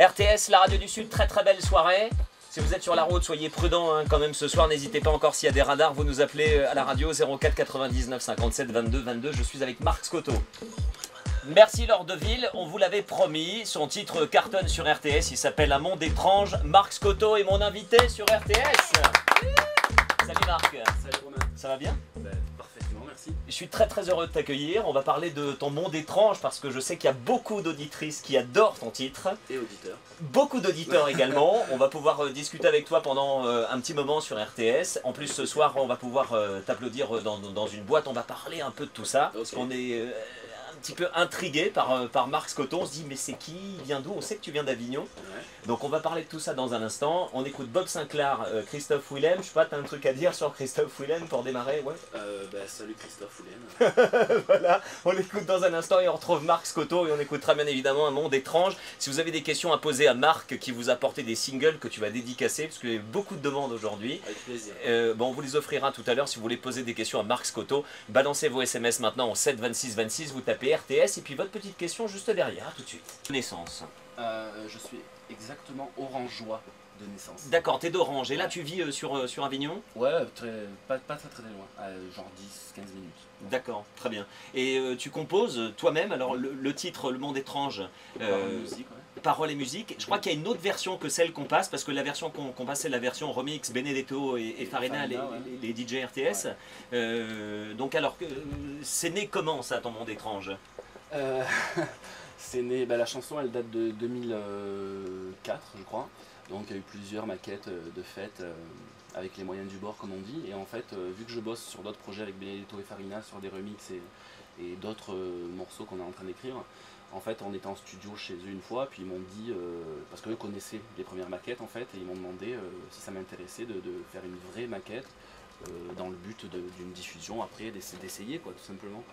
RTS, la radio du Sud, très très belle soirée. Si vous êtes sur la route, soyez prudents hein, quand même ce soir. N'hésitez pas encore s'il y a des radars, vous nous appelez à la radio 04 99 57 22 22. Je suis avec Marc Scotto. Merci Laure Deville, on vous l'avait promis, son titre cartonne sur RTS, il s'appelle Un monde étrange. Marc Scotto est mon invité sur RTS. Salut Marc. Salut Romain. Ça va bien? Parfaitement, merci. Je suis très très heureux de t'accueillir. On va parler de ton monde étrange parce que je sais qu'il y a beaucoup d'auditrices qui adorent ton titre. Et auditeurs. Beaucoup d'auditeurs également. On va pouvoir discuter avec toi pendant un petit moment sur RTS. En plus ce soir on va pouvoir t'applaudir dans une boîte. On va parler un peu de tout ça. Okay. Parce qu'on est un petit peu intrigué par Marc Scotto. On se dit mais c'est qui? Il vient d'où? On sait que tu viens d'Avignon. Ouais. Donc on va parler de tout ça dans un instant. On écoute Bob Sinclair, Christophe Willem. Je sais pas, t'as un truc à dire sur Christophe Willem pour démarrer? Ouais. Salut Christophe Willem. Voilà, on l'écoute dans un instant et on retrouve Marc Scotto et on écoutera bien évidemment Un monde étrange. Si vous avez des questions à poser à Marc qui vous a porté des singles que tu vas dédicacer, parce qu'il y a beaucoup de demandes aujourd'hui. Avec plaisir. Bon, on vous les offrira tout à l'heure si vous voulez poser des questions à Marc Scotto. Balancez vos SMS maintenant au 7 26 26, vous tapez RTS et puis votre petite question juste derrière, tout de suite. Naissance. Je suis exactement orangeois de naissance. D'accord, t'es d'Orange. Et là, tu vis sur Avignon? Ouais, pas très loin, genre 10-15 minutes. D'accord, très bien. Et tu composes toi-même, alors le titre, Le monde étrange, paroles et musique, ouais. Paroles et musique. Je crois qu'il y a une autre version que celle qu'on passe, parce que la version qu'on passe, c'est la version remix Benedetto et Farina, les DJ RTS. Ouais. Donc alors, c'est né comment ça, ton monde étrange? C'est né, la chanson elle date de 2004 je crois, donc il y a eu plusieurs maquettes de fêtes avec les moyens du bord comme on dit, et en fait vu que je bosse sur d'autres projets avec Benedetto et Farina sur des remixes et d'autres morceaux qu'on est en train d'écrire, en fait on était en studio chez eux une fois, puis ils m'ont dit, parce qu'eux connaissaient les premières maquettes en fait, et ils m'ont demandé si ça m'intéressait de faire une vraie maquette dans le but d'une diffusion après, d'essayer quoi tout simplement.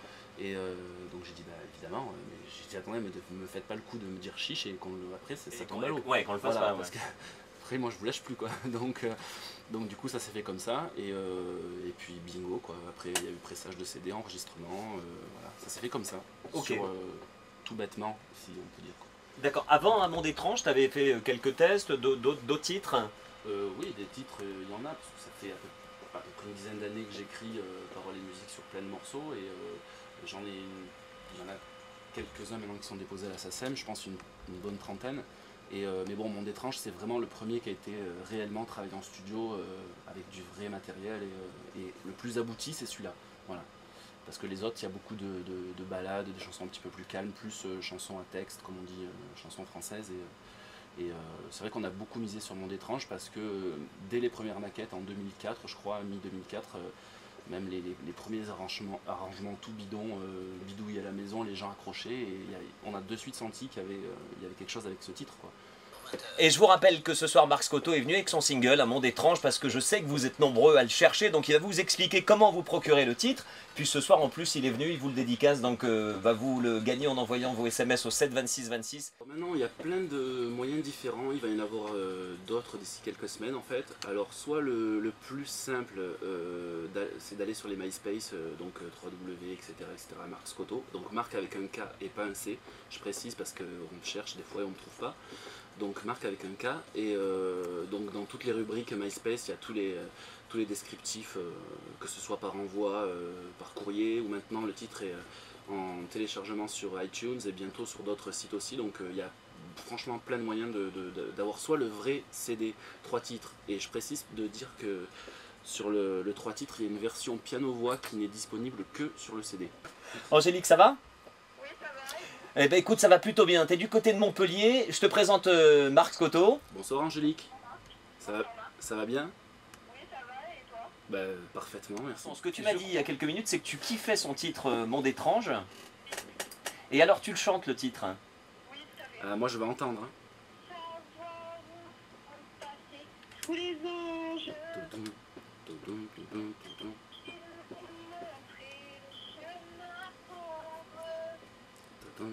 Et donc j'ai dit évidemment, mais j'ai dit attendez, mais me faites pas le coup de me dire chiche et après ça tombe à l'eau. Ouais, qu'on le fasse pas. Parce que après moi je vous lâche plus quoi. Donc du coup ça s'est fait comme ça et puis bingo quoi. Après il y a eu pressage de CD, enregistrement, voilà, ça s'est fait comme ça. Okay. Sur tout bêtement si on peut dire quoi. D'accord. Avant Un monde étrange, tu avais fait quelques tests, d'autres titres? Oui, des titres, il y en a parce que ça fait à peu près une dizaine d'années que j'écris paroles et musique sur plein de morceaux et il y en a quelques-uns maintenant qui sont déposés à la SACEM, je pense une bonne trentaine. Mais bon, Monde étrange, c'est vraiment le premier qui a été réellement travaillé en studio avec du vrai matériel et le plus abouti, c'est celui-là. Voilà. Parce que les autres, il y a beaucoup de ballades, des chansons un petit peu plus calmes, plus chansons à texte, comme on dit, chansons françaises. Et c'est vrai qu'on a beaucoup misé sur Monde étrange parce que dès les premières maquettes en 2004, je crois, mi-2004, même les premiers arrangements tout bidouilles à la maison, les gens accrochés, et on a de suite senti qu'il y avait quelque chose avec ce titre quoi. Et je vous rappelle que ce soir Marc Scotto est venu avec son single Un monde étrange parce que je sais que vous êtes nombreux à le chercher, donc il va vous expliquer comment vous procurer le titre. Puis ce soir en plus il est venu, il vous le dédicace, donc va vous le gagner en envoyant vos SMS au 7 26 26. Maintenant il y a plein de moyens différents, il va y en avoir d'autres d'ici quelques semaines en fait. Alors soit le plus simple c'est d'aller sur les MySpace, donc 3W etc, Marc Scotto, donc Marc avec un K et pas un C, je précise parce qu'on me cherche des fois et on ne me trouve pas. Donc Marc avec un K, et donc dans toutes les rubriques MySpace, il y a tous les descriptifs, que ce soit par envoi, par courrier, ou maintenant le titre est en téléchargement sur iTunes et bientôt sur d'autres sites aussi. Donc il y a franchement plein de moyens d'avoir soit le vrai CD 3 titres, et je précise de dire que sur le 3 titres, il y a une version piano-voix qui n'est disponible que sur le CD. Angélique, ça va? Eh ben écoute, ça va plutôt bien. Tu es du côté de Montpellier. Je te présente Marc Scotto. Bonsoir Angélique. Ça va bien? Oui, ça va, et toi? Parfaitement, merci. Ce que tu m'as dit il y a quelques minutes, c'est que tu kiffais son titre Monde étrange. Et alors tu le chantes le titre? Oui, tout à fait. Moi je vais entendre. Savoir où passer tous les anges.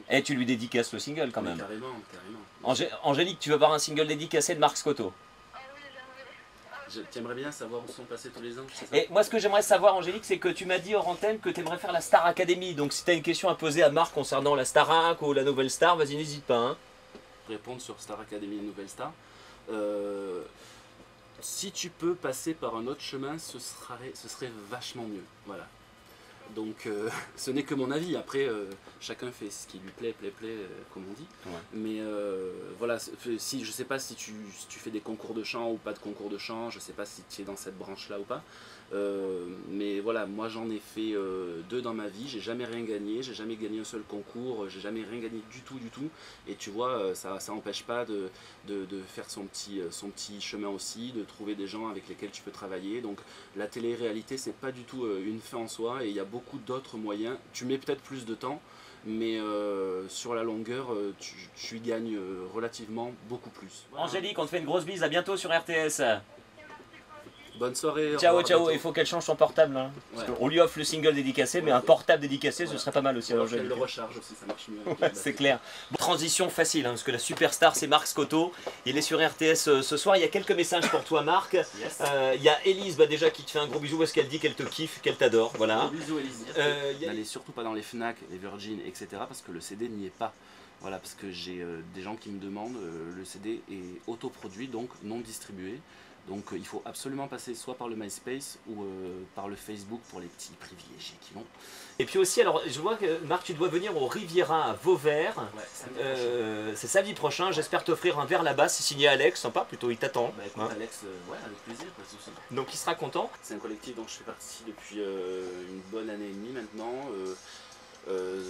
Et tu lui dédicaces le single quand même. Oui, carrément. Angélique, tu vas avoir un single dédicacé de Marc Scotto. Ah oui, j'aimerais. Tu aimerais bien savoir où sont passés tous les anges, c'est ça? Et moi ce que j'aimerais savoir Angélique, c'est que tu m'as dit hors antenne que tu aimerais faire la Star Academy. Donc si tu as une question à poser à Marc concernant la Starac ou la Nouvelle Star, vas-y n'hésite pas. Hein. répondre sur Star Academy et Nouvelle Star. Si tu peux passer par un autre chemin, ce serait vachement mieux. Voilà. Donc ce n'est que mon avis, après chacun fait ce qui lui plaît, comme on dit. Ouais. Mais voilà, si, je sais pas si tu fais des concours de chant ou pas de concours de chant, je sais pas si tu es dans cette branche-là ou pas. Mais voilà, moi j'en ai fait 2 dans ma vie, j'ai jamais rien gagné, j'ai jamais gagné un seul concours, j'ai jamais rien gagné du tout. Et tu vois, ça n'empêche pas de faire son petit chemin aussi, de trouver des gens avec lesquels tu peux travailler. Donc la télé-réalité, c'est pas du tout une fin en soi, et il y a beaucoup d'autres moyens. Tu mets peut-être plus de temps, mais sur la longueur, tu y gagnes relativement beaucoup plus. Angélique, on te fait une grosse bise, à bientôt sur RTS. Bonne soirée. Ciao, ciao. Il faut qu'elle change son portable. Hein. Ouais. On lui offre le single dédicacé, mais un portable dédicacé, voilà. Ce serait pas mal aussi. Alors, elle le recharge aussi, ça marche mieux. Ouais, c'est clair. Bon, transition facile, hein, parce que la superstar, c'est Marc Scotto. Il est sur RTS ce soir. Il y a quelques messages pour toi, Marc. Yes. Il y a Élise déjà qui te fait un gros bisou parce qu'elle dit qu'elle te kiffe, qu'elle t'adore. Voilà. Gros bisous, Élise. N'allez surtout pas dans les Fnac, les Virgin, etc. parce que le CD n'y est pas. Voilà, parce que j'ai des gens qui me demandent, le CD est autoproduit, donc non distribué. Donc il faut absolument passer soit par le MySpace ou par le Facebook pour les petits privilégiés qui vont. Et puis aussi, alors je vois que Marc, tu dois venir au Riviera à Vauvert. Ouais, c'est samedi prochain. J'espère t'offrir un verre là-bas. C'est signé Alex, sympa, plutôt il t'attend. Bah écoute, hein. Alex, ouais, avec plaisir, pas de souci. Donc il sera content. C'est un collectif dont je fais partie depuis une bonne année et demie maintenant.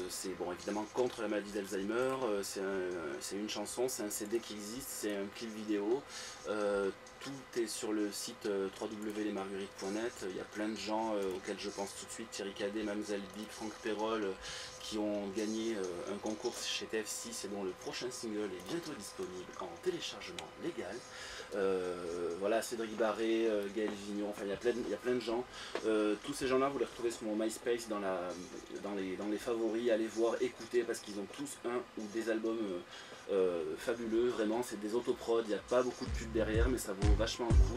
C'est bon, évidemment contre la maladie d'Alzheimer, c'est une chanson, c'est un CD qui existe, c'est un clip vidéo, tout est sur le site www.lesmarguerites.net. Il y a plein de gens auxquels je pense tout de suite, Thierry Cadet, Mademoiselle Big, Franck Perrol, qui ont gagné un concours chez TF6 et dont le prochain single est bientôt disponible en téléchargement légal. Voilà, Cédric Barré, Gaël Vignon, enfin il y a plein de gens. Tous ces gens-là, vous les retrouvez sur mon MySpace dans les favoris. Allez voir, écoutez, parce qu'ils ont tous un ou des albums fabuleux. Vraiment, c'est des autoprods, il n'y a pas beaucoup de pubs derrière, mais ça vaut vachement le coup.